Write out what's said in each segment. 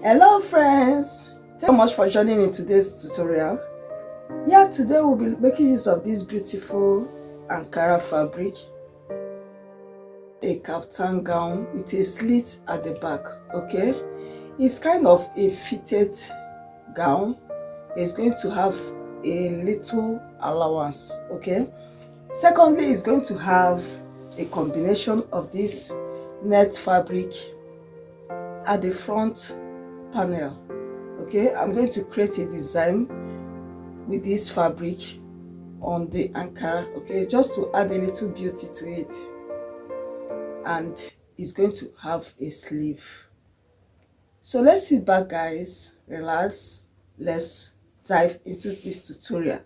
Hello friends, thank you so much for joining in today's tutorial. Today we'll be making use of this beautiful Ankara fabric, a kaftan gown with a slit at the back. Okay, it's kind of a fitted gown. It's going to have a little allowance. Okay, secondly, it's going to have a combination of this net fabric at the front panel. Okay, I'm going to create a design with this fabric on the Ankara, okay, just to add a little beauty to it. And it's going to have a sleeve. So let's sit back, guys, relax, let's dive into this tutorial.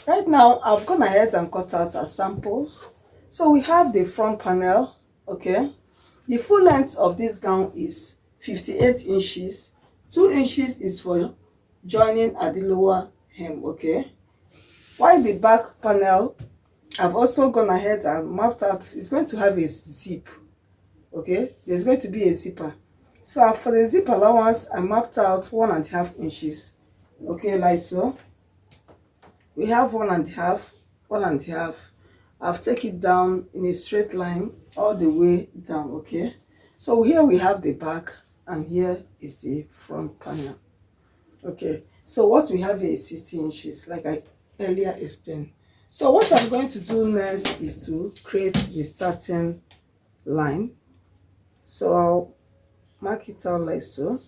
Right now I've gone ahead and cut out our samples. So we have the front panel. Okay, the full length of this gown is 58 inches. 2 inches is for joining at the lower hem. Okay, while the back panel, I've also gone ahead and mapped out, it's going to have a zip. Okay, there's going to be a zipper. So for the zip allowance, I mapped out 1.5 inches. Okay, like so. We have 1.5, 1.5. I've taken it down in a straight line all the way down. Okay, so here we have the back and here is the front panel. Okay, so what we have here is 60 inches, like I earlier explained. So what I'm going to do next is to create the starting line. So I'll mark it out like so.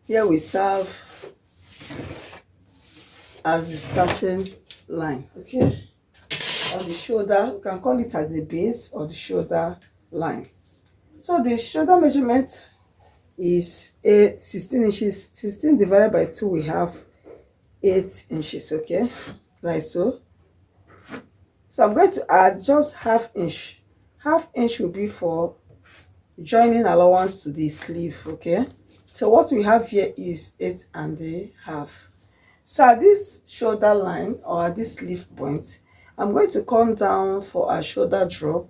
Here we serve as the starting line. Okay, on the shoulder, you can call it at the base or the shoulder line. So the shoulder measurement is 16 inches. 16 divided by 2, we have 8 inches. Okay, like so. So I'm going to add just half inch. Half inch will be for joining allowance to the sleeve. Okay, so what we have here is 8.5. So at this shoulder line or at this sleeve point, I'm going to come down for a shoulder drop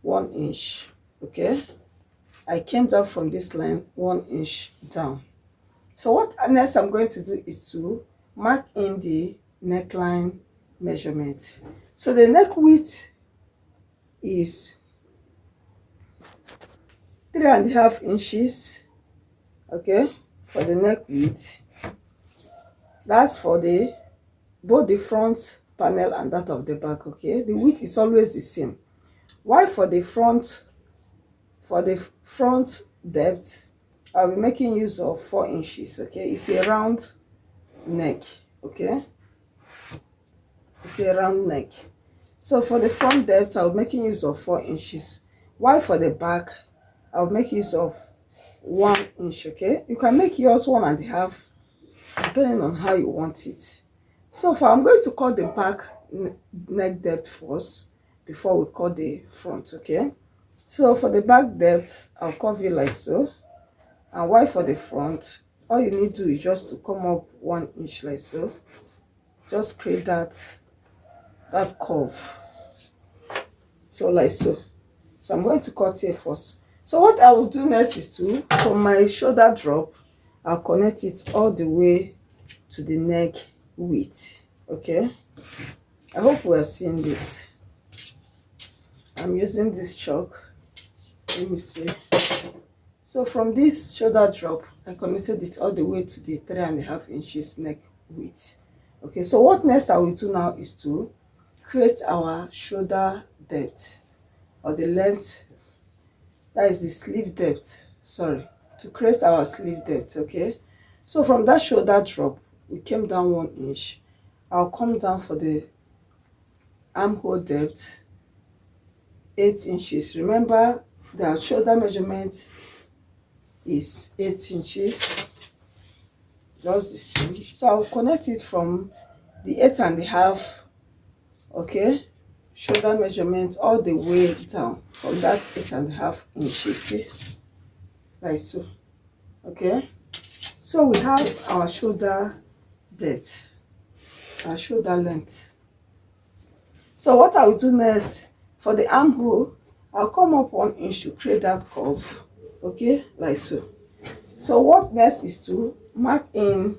1 inch. Okay, I came down from this line 1 inch down. So what next I'm going to do is to mark in the neckline measurement. So the neck width is 3.5 inches. Okay, for the neck width, that's for both the front panel and that of the back. Okay, the width is always the same. Why for the front depth, I'll be making use of 4 inches. Okay, it's a round neck. Okay, it's a round neck. So for the front depth, I'll be making use of 4 inches. While for the back, I'll make use of 1 inch. Okay, you can make yours 1.5 depending on how you want it. So I'm going to cut the back neck depth first before we cut the front. Okay, so for the back depth, I'll curve it like so. And while for the front, all you need to do is just to come up 1 inch like so. Just create that curve. So like so. So I'm going to cut here first. So what I will do next is to, from my shoulder drop, I'll connect it all the way to the neck width. Okay, I hope we are seeing this. I'm using this chalk. Let me see. So from this shoulder drop, I connected it all the way to the 3.5 inches neck width. Okay, so what next I will do now is to create our shoulder depth, or the length, that is the sleeve depth, sorry, to create our sleeve depth. Okay, so from that shoulder drop, we came down 1 inch. I'll come down for the armhole depth, 8 inches. Remember, the shoulder measurement is 8 inches, just the same. So I'll connect it from the 8.5, okay, shoulder measurement all the way down from that 8.5 inches, like so. Okay, so we have our shoulder depth, our shoulder length. So what I will do next, for the armhole, I'll come up 1 inch to create that curve, okay, like so. So what next is to mark in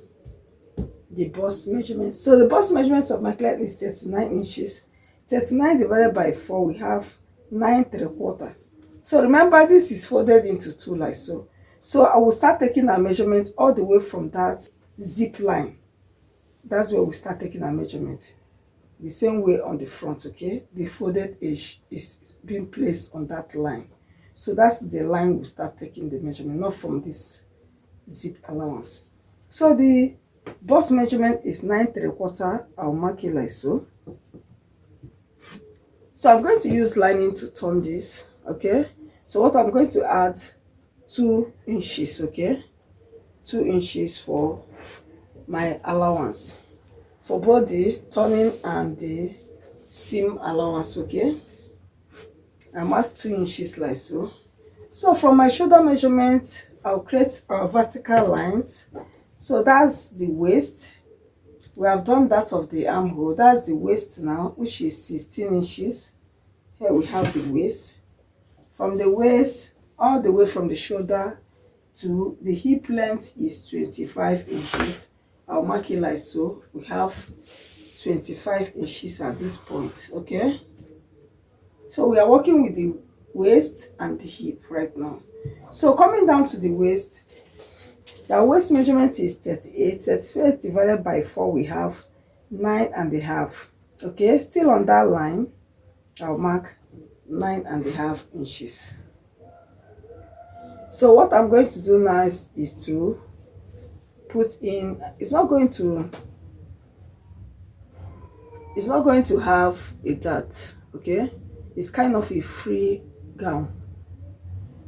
the bust measurement. So the bust measurement of my client is 39 inches. 39 divided by 4, we have 9 3/4. So remember, this is folded into 2 like so. So I will start taking our measurement all the way from that zip line. That's where we start taking our measurement. The same way on the front, okay? The folded edge is being placed on that line. So that's the line we start taking the measurement, not from this zip allowance. So the bust measurement is 9 3/4. I'll mark it like so. So I'm going to use lining to turn this, okay? So what I'm going to add 2 inches, okay? 2 inches for my allowance for both the turning and the seam allowance, okay? I mark 2 inches like so. So from my shoulder measurement, I'll create our vertical lines. So that's the waist. We have done that of the armhole. That's the waist now, which is 16 inches. Here we have the waist. From the waist all the way from the shoulder to the hip length is 25 inches. I'll mark it like so. We have 25 inches at this point, okay? So we are working with the waist and the hip right now. So coming down to the waist, the waist measurement is 38. 38 divided by 4, we have 9.5. Okay, still on that line, I'll mark 9.5 inches. So what I'm going to do now is to put in, it's not going to have a dart, okay? It's kind of a free gown.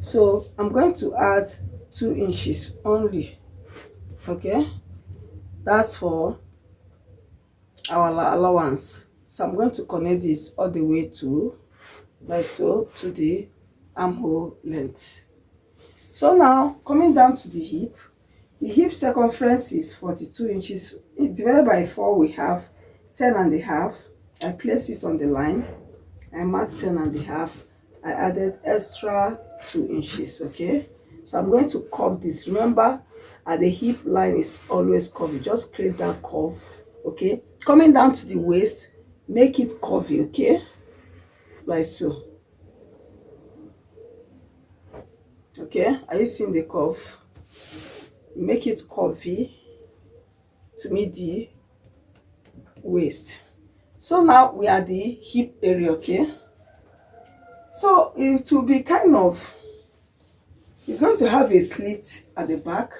So I'm going to add 2 inches only, okay? That's for our allowance. So I'm going to connect this all the way to, like so, to the armhole length. So now coming down to the hip circumference is 42 inches. Divided by 4, we have 10.5. I place it on the line. I mark 10.5. I added extra 2 inches, okay? So I'm going to curve this. Remember, at the hip line is always curvy. Just create that curve, okay? Coming down to the waist, make it curvy, okay? Like so. Okay, are you seeing the curve? Make it curvy to meet the waist. So now we are the hip area, okay? So it will be kind of, it's going to have a slit at the back.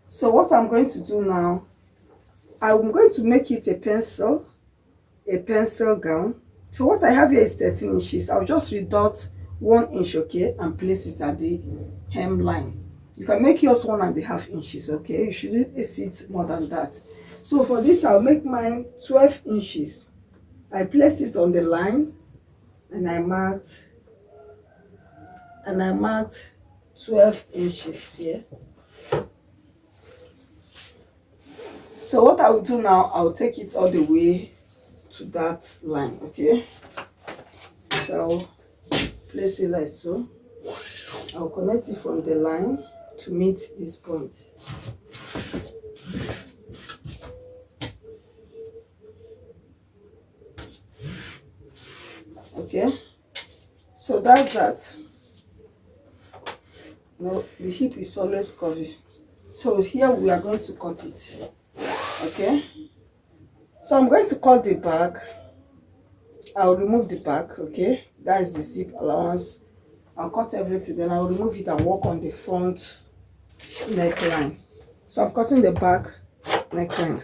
So what I'm going to do now, I'm going to make it a pencil gown. So what I have here is 13 inches. I'll just reduct 1 inch, okay, and place it at the hem line. You can make yours 1.5 inches, okay? You shouldn't exceed more than that. So for this, I'll make mine 12 inches. I placed it on the line and I marked 12 inches here. So what I will do now, I'll take it all the way to that line, okay? So I'll place it like so. I'll connect it from the line to meet this point. Okay, so that's that. No, the hip is always curvy. So here we are going to cut it. Okay, so I'm going to cut the back. I'll remove the back, okay? That is the zip allowance. I'll cut everything, then I'll remove it and work on the front neckline. So I'm cutting the back neckline.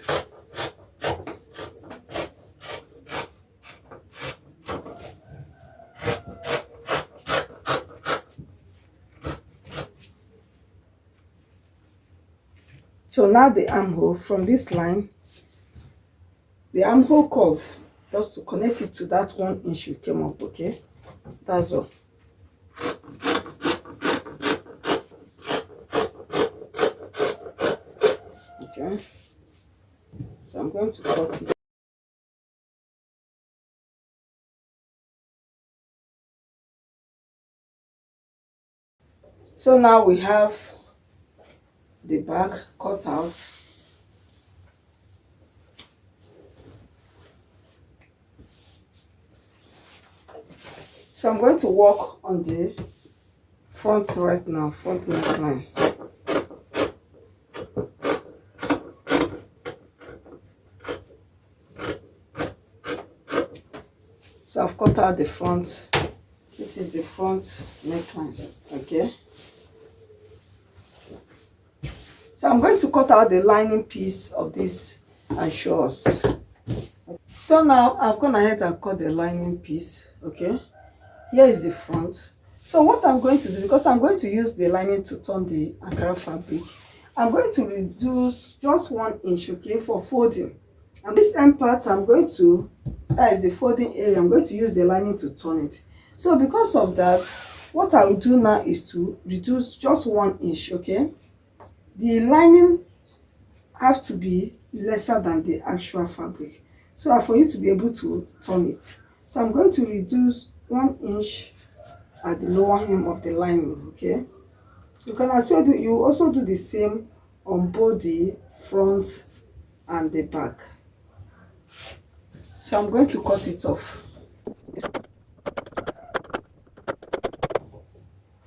So now the armhole, from this line, the armhole curve, just to connect it to that 1 inch you came up, okay? That's all. Okay, so I'm going to cut it. So now we have the back cut out. So I'm going to work on the front right now, front neckline. So I've cut out the front. This is the front neckline, okay? So I'm going to cut out the lining piece of this and show us. So now I've gone ahead and cut the lining piece, okay? Here is the front. So what I'm going to do, because I'm going to use the lining to turn the Ankara fabric, I'm going to reduce just 1 inch, okay, for folding. And this end part, I'm going to, that is the folding area, I'm going to use the lining to turn it. So because of that, what I will do now is to reduce just 1 inch, okay? The lining have to be lesser than the actual fabric, so that for you to be able to turn it. So I'm going to reduce 1 inch at the lower hem of the lining, okay? You can also do, you also do the same on both the front and the back. So I'm going to cut it off.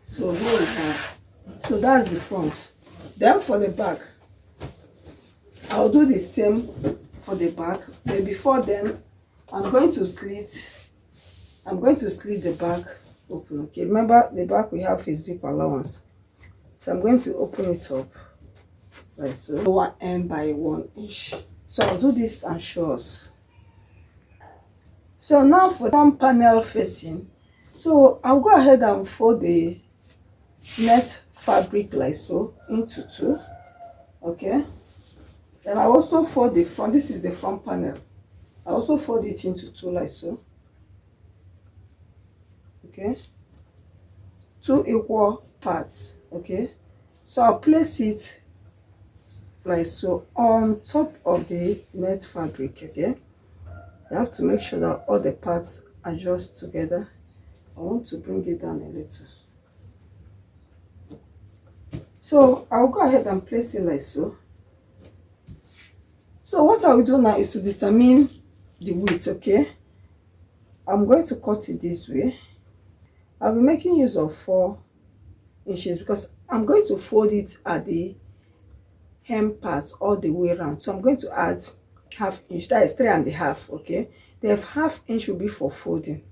So here we have, so that's the front. Then for the back, I'll do the same for the back, but before then, I'm going to slit the back open, okay? Remember, the back we have a zip allowance, so I'm going to open it up like so, lower end by 1 inch. So I'll do this and show us. So now for the front panel facing, so I'll go ahead and fold the net fabric like so into 2, okay? And I also fold the front, this is the front panel, I also fold it into 2 like so, okay? 2 equal parts, okay? So I'll place it like so on top of the net fabric, okay? You have to make sure that all the parts adjust together. I want to bring it down a little. So I'll go ahead and place it like so. So what I will do now is to determine the width, okay? I'm going to cut it this way. I'll be making use of 4 inches because I'm going to fold it at the hem part all the way around. So I'm going to add ½ inch, that is 3.5, okay? The ½ inch will be for folding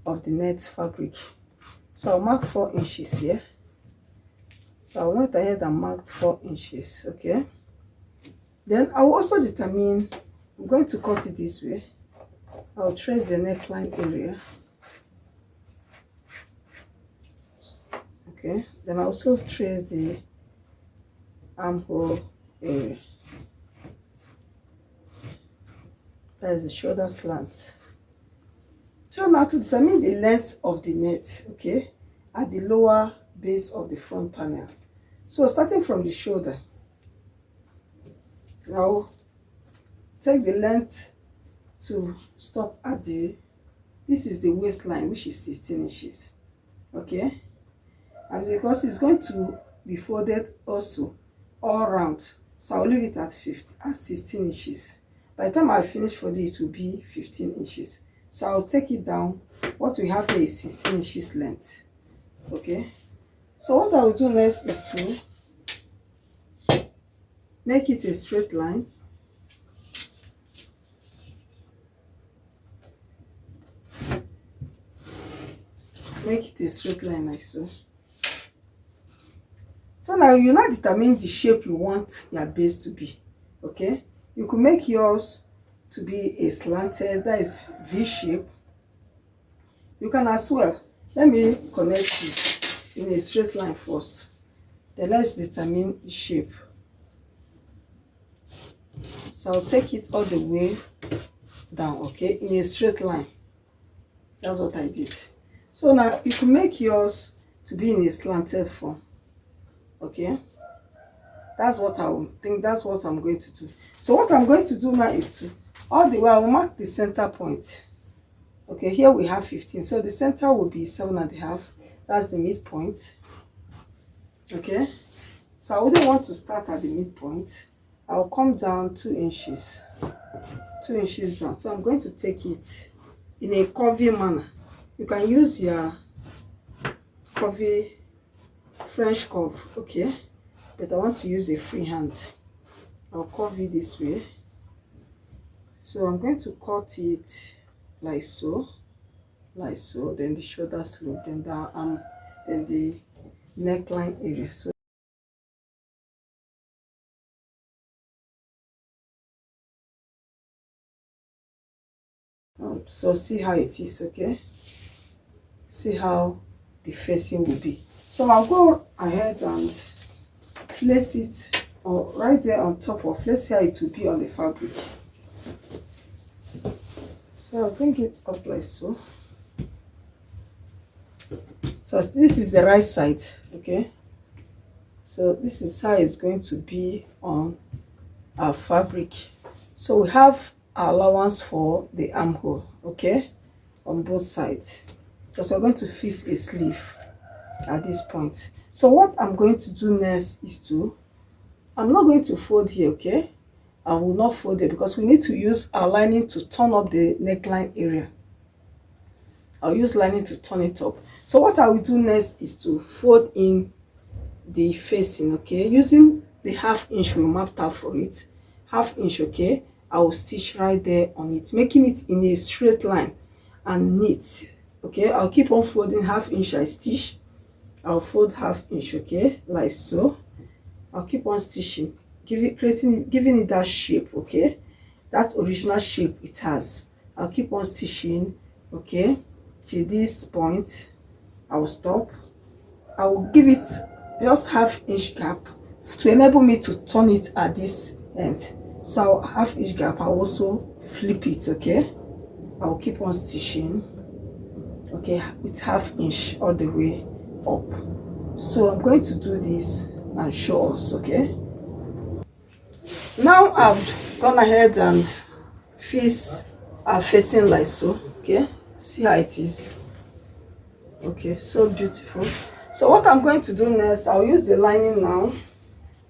of the net fabric. So I'll mark 4 inches here. So I went ahead and marked 4 inches, okay? Then I will also determine, I'm going to cut it this way. I'll trace the neckline area. Okay, then I also trace the armhole area. That is the shoulder slant. So now to determine the length of the net, okay, at the lower base of the front panel. So starting from the shoulder, now take the length to stop at the, this is the waistline, which is 16 inches, okay? And because it's going to be folded also all around, so I'll leave it at 16 inches. By the time I finish folding, it will be 15 inches. So I'll take it down. What we have here is 16 inches length, okay? So what I will do next is to make it a straight line. Make it a straight line like so. So now you now determine the shape you want your base to be, okay? You could make yours to be a slanted, that is V shape. You can as well, let me connect this in a straight line first. Then let's determine the shape. So I'll take it all the way down, okay, in a straight line. That's what I did. So now you can make yours to be in a slanted form, okay? That's what I will think, that's what I'm going to do. So what I'm going to do now is to, all the way, I will mark the center point. Okay, here we have 15, so the center will be 7.5. That's the midpoint. Okay, so I wouldn't want to start at the midpoint. I'll come down 2 inches, 2 inches down. So I'm going to take it in a curvy manner. You can use your curvy French curve, okay, but I want to use a free hand. I'll curve it this way. So I'm going to cut it like so, then the shoulder slope, then the arm, then the neckline area. So see how it is, okay? See how the facing will be. So I'll go ahead and place it right there on top of, let's see how it will be on the fabric. So I'll bring it up like so. So this is the right side, okay? So this is how it's going to be on our fabric. So we have our allowance for the armhole, okay, on both sides, because we're going to fix a sleeve at this point. So what I'm going to do next is I'm not going to fold here, okay? I will not fold it because we need to use our lining to turn up the neckline area. I'll use lining to turn it up. So what I will do next is to fold in the facing, okay, using the 1/2 inch we mapped out for it. 1/2 inch, okay, I will stitch right there on it, making it in a straight line and neat, okay. I'll keep on folding 1/2 inch. I stitch, I'll fold 1/2 inch, okay, like so. I'll keep on stitching, giving it that shape, okay, that original shape it has. I'll keep on stitching, okay, till this point. I will stop. I will give it just 1/2 inch gap to enable me to turn it at this end. So 1/2 inch gap, I'll also flip it, okay. I'll keep on stitching, okay, with 1/2 inch all the way up. So I'm going to do this and show us, okay. Now I've gone ahead and fix our facing like so, okay. See how it is, okay, so beautiful. So what I'm going to do next, I'll use the lining now.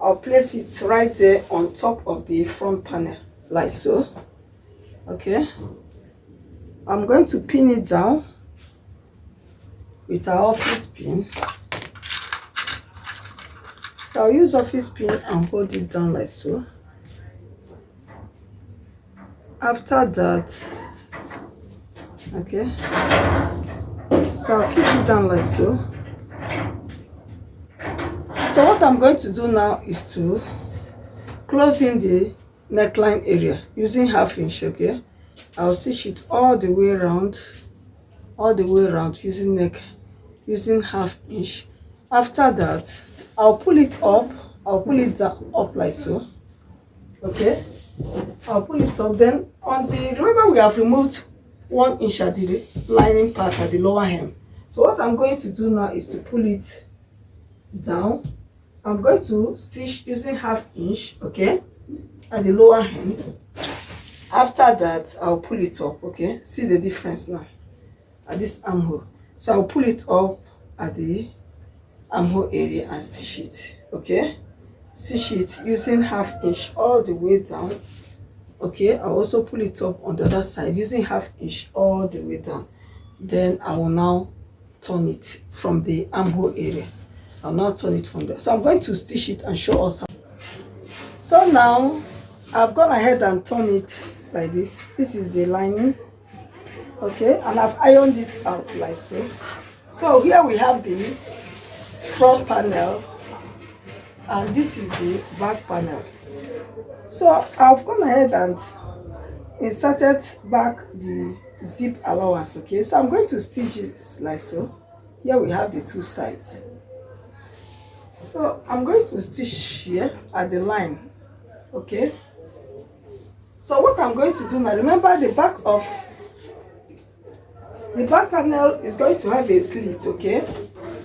I'll place it right there on top of the front panel like so, okay. I'm going to pin it down with our office pin. So I'll use office pin and hold it down like so. After that, okay, so I'll fix it down like so. So what I'm going to do now is to close in the neckline area using 1/2 inch, okay. I'll stitch it all the way around, using 1/2 inch. After that, I'll pull it up, I'll pull it down up like so, okay. I'll pull it up. Then on the, remember we have removed 1 inch at the lining part at the lower hem. So what I'm going to do now is to pull it down. I'm going to stitch using 1/2 inch, okay, at the lower hem. After that, I'll pull it up, okay. See the difference now at this armhole. So I'll pull it up at the armhole area and stitch it, okay. Stitch it using 1/2 inch all the way down, okay. I'll also pull it up on the other side using 1/2 inch all the way down. Then I will now turn it from the armhole area. I'll now turn it from there. So I'm going to stitch it and show us how. So now I've gone ahead and turned it like this. This is the lining, okay, and I've ironed it out like so. So here we have the front panel and this is the back panel. So I've gone ahead and inserted back the zip allowance, okay. So I'm going to stitch it like so. Here we have the two sides. So I'm going to stitch here at the line, okay. So what I'm going to do now, remember the back panel is going to have a slit, okay.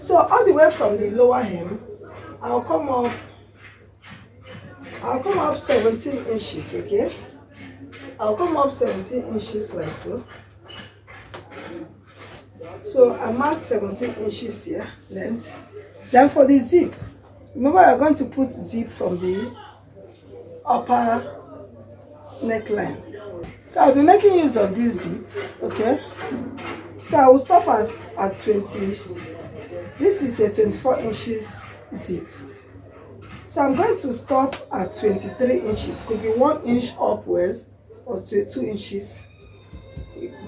So all the way from the lower hem, I'll come up 17 inches, okay. I'll come up 17 inches like so. So I marked 17 inches here, length. Then for the zip, Remember, we're going to put zip from the upper neckline. So I'll be making use of this zip, okay? So I will stop at 20. This is a 24 inches zip. So I'm going to stop at 23 inches. Could be 1 inch upwards or 2 inches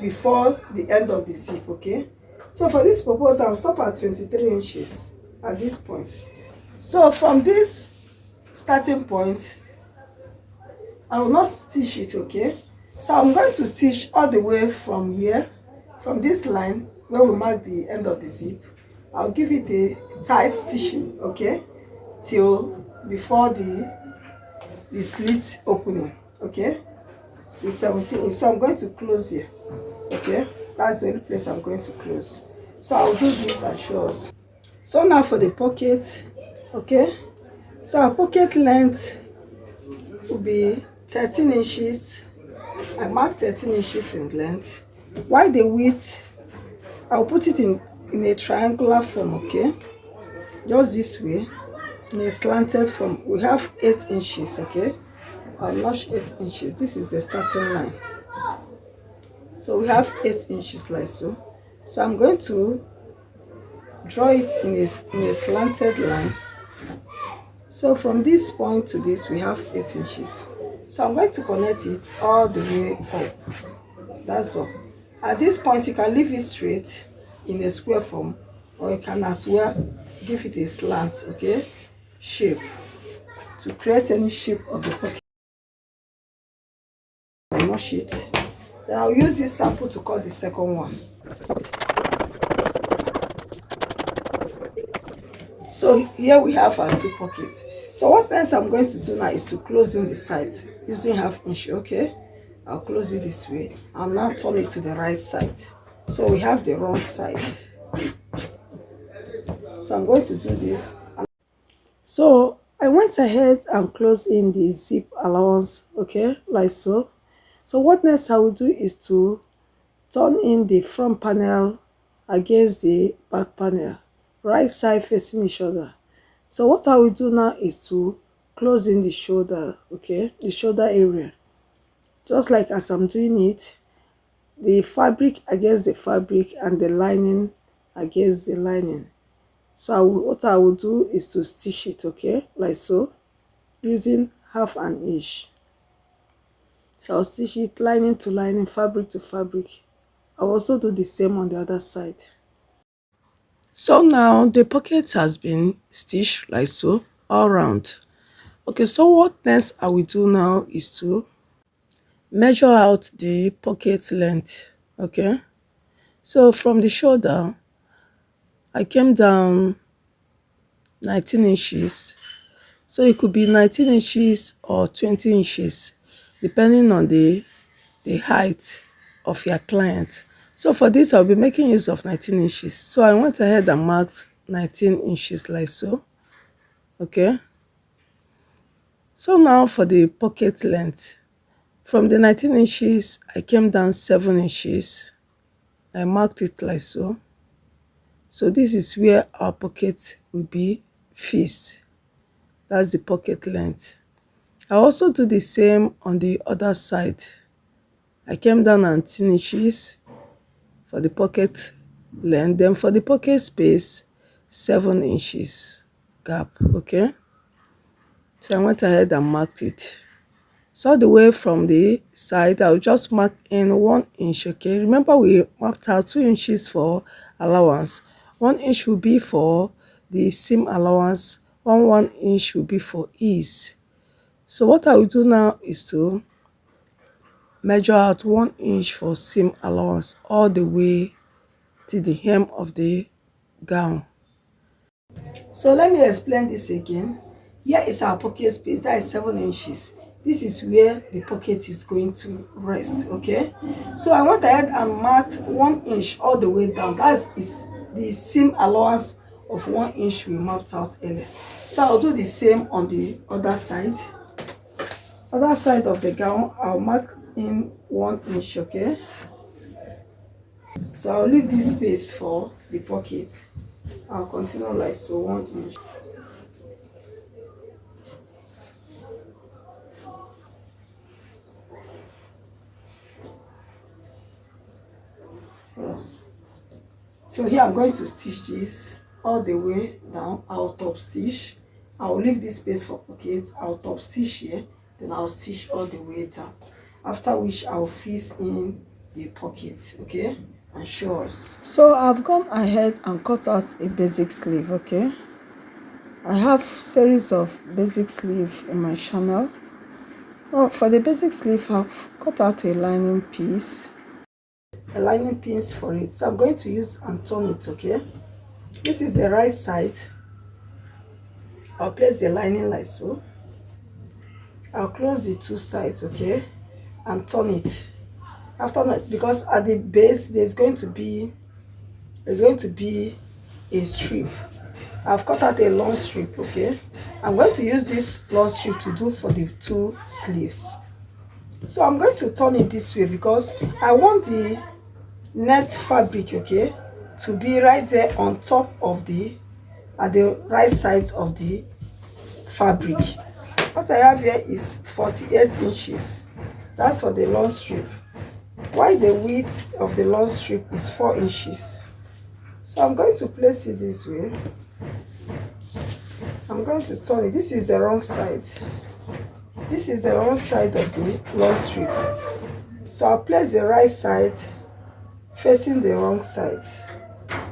before the end of the zip, okay? So for this purpose, I'll stop at 23 inches at this point. So from this starting point, I will not stitch it, okay? So I'm going to stitch all the way from here, from this line where we mark the end of the zip. I'll give it a tight stitching, okay, till before the slit opening, okay? The 17 inch. So I'm going to close here, okay? That's the only place I'm going to close. So I'll do this and show us. So now for the pocket, okay? So our pocket length will be 13 inches. I marked 13 inches in length. While the width, I'll put it in a triangular form, okay? Just this way, in a slanted form. We have 8 inches, okay? I'll notch 8 inches. This is the starting line. So we have 8 inches like so. So I'm going to draw it in a slanted line. So from this point to this, we have 8 inches. So I'm going to connect it all the way up. That's all. At this point, you can leave it straight in a square form, or you can as well give it a slant, okay, shape to create any shape of the pocket. Wash it. Then I'll use this sample to cut the second one. So here we have our 2 pockets. So what else I'm going to do now is to close in the sides using 1/2 inch, okay? I'll close it this way. I'll now turn it to the right side. So we have the wrong side. So I'm going to do this. So I went ahead and closed in the zip allowance, okay, like so. So what next I will do is to turn in the front panel against the back panel, right side facing each other. So what I will do now is to close in the shoulder, okay, the shoulder area. Just like as I'm doing it, the fabric against the fabric and the lining against the lining. So what I will do is to stitch it, okay, like so, using 1/2 inch. So I'll stitch it lining to lining, fabric to fabric. I'll also do the same on the other side. So now the pocket has been stitched like so, all round. Okay, so what next I will do now is to measure out the pocket length, okay? So from the shoulder, I came down 19 inches. So it could be 19 inches or 20 inches, depending on the height of your client. So for this, I'll be making use of 19 inches. So I went ahead and marked 19 inches like so, okay? So now for the pocket length, from the 19 inches, I came down 7 inches. I marked it like so. So this is where our pocket will be fixed. That's the pocket length. I also do the same on the other side. I came down 19 inches for the pocket length. Then for the pocket space, 7 inches gap, okay? So I went ahead and marked it. So all the way from the side, I'll just mark in 1 inch, okay? Remember we marked out 2 inches for allowance. 1 inch will be for the seam allowance. 1 inch will be for ease. So what I will do now is to measure out 1 inch for seam allowance all the way to the hem of the gown. So let me explain this again. Here is our pocket space, that is 7 inches. This is where the pocket is going to rest, okay? So I went ahead and marked 1 inch all the way down. That is the seam allowance of 1 inch we mapped out earlier. So I'll do the same on the other side. Other side of the gown, I'll mark in 1 inch, okay? So I'll leave this space for the pocket. I'll continue like so, 1 inch. So here I'm going to stitch this all the way down. I'll top stitch. I'll leave this space for pockets. I'll top stitch here, then I'll stitch all the way down. After which I'll fix in the pocket, okay, and show us. So I've gone ahead and cut out a basic sleeve, okay. I have series of basic sleeve in my channel. Oh, for the basic sleeve, I've cut out a lining piece. A lining pins for it, so I'm going to use and turn it, okay. This is the right side. I'll place the lining like so. I'll close the two sides, okay, and turn it. After that, because at the base there's going to be a strip. I've cut out a long strip, okay. I'm going to use this long strip to do for the two sleeves. So I'm going to turn it this way because I want the net fabric, okay, to be right there on top of at the right side of the fabric. What I have here is 48 inches. That's for the long strip. While the width of the long strip is 4 inches. So I'm going to place it this way. I'm going to turn it. This is the wrong side. This is the wrong side of the long strip. So I'll place the right side facing the wrong side,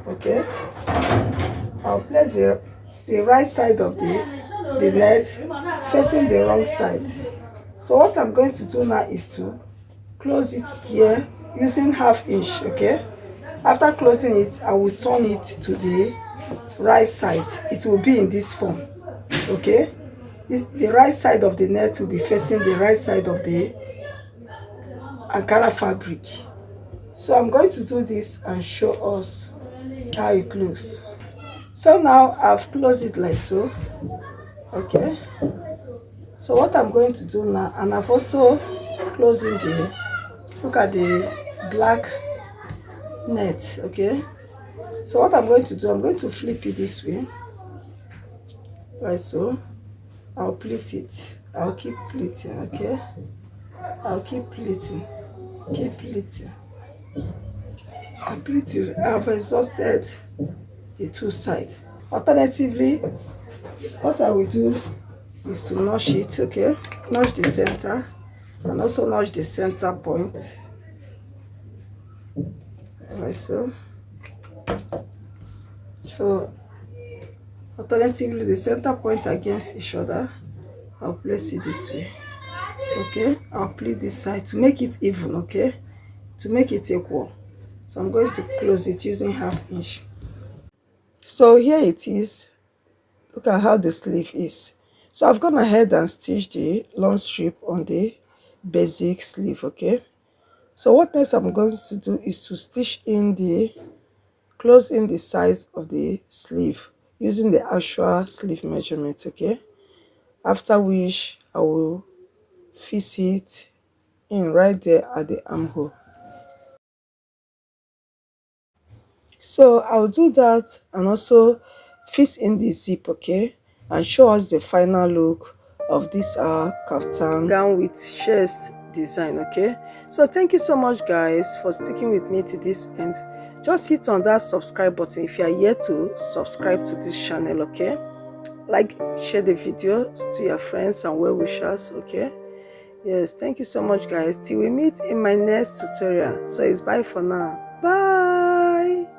okay. I'll place the right side of the net facing the wrong side. So what I'm going to do now is to close it here using 1/2 inch, okay. After closing it, I will turn it to the right side. It will be in this form, okay. The right side of the net will be facing the right side of the Ankara fabric. So I'm going to do this and show us how it looks. So now I've closed it like so, okay. So what I'm going to do now, and I've also closed in look at the black net, okay. So what I'm going to do, I'm going to flip it this way, like so. I'll pleat it. I'll keep pleating, okay. I'll keep pleating, keep pleating. I'll pleat it. I've exhausted the two sides. Alternatively, what I will do is to notch it, okay. Notch the center and also notch the center point, like so. So alternatively, the center points against each other. I'll place it this way, okay. I'll pleat this side to make it even, okay, to make it equal. So I'm going to close it using 1/2 inch. So here it is. Look at how the sleeve is. So I've gone ahead and stitched the long strip on the basic sleeve, okay. So what next I'm going to do is to stitch in close in the sides of the sleeve using the actual sleeve measurement, okay. After which I will fix it in right there at the armhole. So I'll do that and also fix in the zip, okay, and show us the final look of this kaftan gown with chest design, okay. So thank you so much guys for sticking with me to this end. Just hit on that subscribe button if you are yet to subscribe to this channel, okay. Like, share the video to your friends and well wishers, okay. Yes, thank you so much guys. Till we meet in my next tutorial. So it's bye for now. Bye.